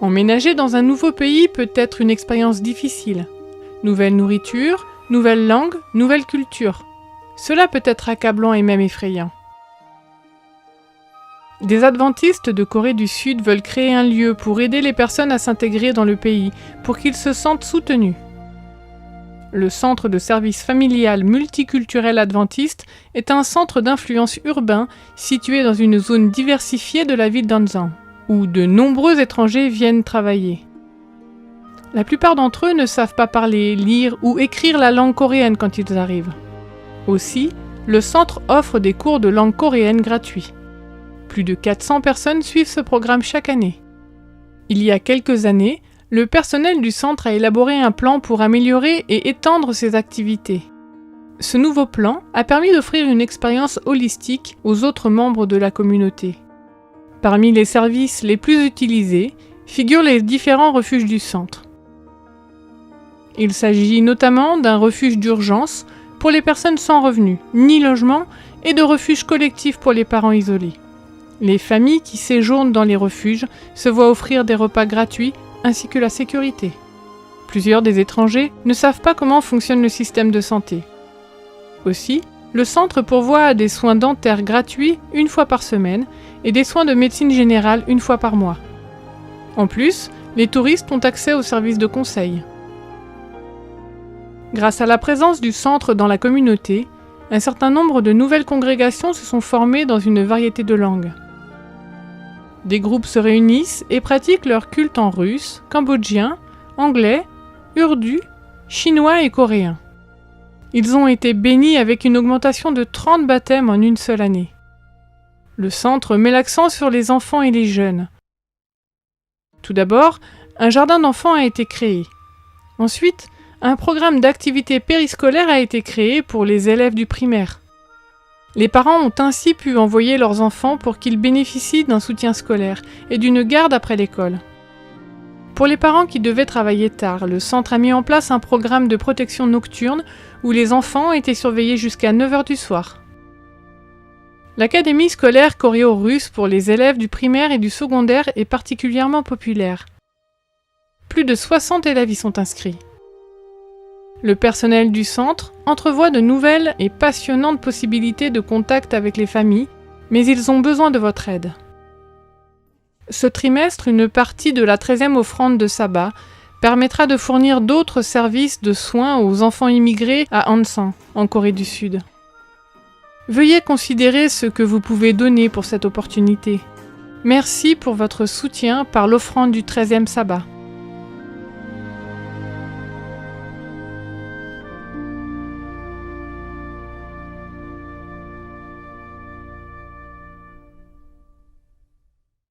Emménager dans un nouveau pays peut être une expérience difficile. Nouvelle nourriture, nouvelle langue, nouvelle culture. Cela peut être accablant et même effrayant. Des adventistes de Corée du Sud veulent créer un lieu pour aider les personnes à s'intégrer dans le pays, pour qu'ils se sentent soutenus. Le Centre de service familial multiculturel adventiste est un centre d'influence urbain situé dans une zone diversifiée de la ville d'Ansan, où de nombreux étrangers viennent travailler. La plupart d'entre eux ne savent pas parler, lire ou écrire la langue coréenne quand ils arrivent. Aussi, le centre offre des cours de langue coréenne gratuits. Plus de 400 personnes suivent ce programme chaque année. Il y a quelques années, le personnel du centre a élaboré un plan pour améliorer et étendre ses activités. Ce nouveau plan a permis d'offrir une expérience holistique aux autres membres de la communauté. Parmi les services les plus utilisés figurent les différents refuges du centre. Il s'agit notamment d'un refuge d'urgence pour les personnes sans revenus ni logement et de refuges collectifs pour les parents isolés. Les familles qui séjournent dans les refuges se voient offrir des repas gratuits ainsi que la sécurité. Plusieurs des étrangers ne savent pas comment fonctionne le système de santé. Aussi, le centre pourvoit à des soins dentaires gratuits une fois par semaine et des soins de médecine générale une fois par mois. En plus, les touristes ont accès aux services de conseil. Grâce à la présence du centre dans la communauté, un certain nombre de nouvelles congrégations se sont formées dans une variété de langues. Des groupes se réunissent et pratiquent leur culte en russe, cambodgien, anglais, urdu, chinois et coréen. Ils ont été bénis avec une augmentation de 30 baptêmes en une seule année. Le centre met l'accent sur les enfants et les jeunes. Tout d'abord, un jardin d'enfants a été créé. Ensuite, un programme d'activité périscolaire a été créé pour les élèves du primaire. Les parents ont ainsi pu envoyer leurs enfants pour qu'ils bénéficient d'un soutien scolaire et d'une garde après l'école. Pour les parents qui devaient travailler tard, le centre a mis en place un programme de protection nocturne où les enfants étaient surveillés jusqu'à 9h du soir. L'académie scolaire coréo-russe pour les élèves du primaire et du secondaire est particulièrement populaire. Plus de 60 élèves y sont inscrits. Le personnel du centre entrevoit de nouvelles et passionnantes possibilités de contact avec les familles, mais ils ont besoin de votre aide. Ce trimestre, une partie de la 13e offrande de sabbat permettra de fournir d'autres services de soins aux enfants immigrés à Ansan, en Corée du Sud. Veuillez considérer ce que vous pouvez donner pour cette opportunité. Merci pour votre soutien par l'offrande du 13e sabbat.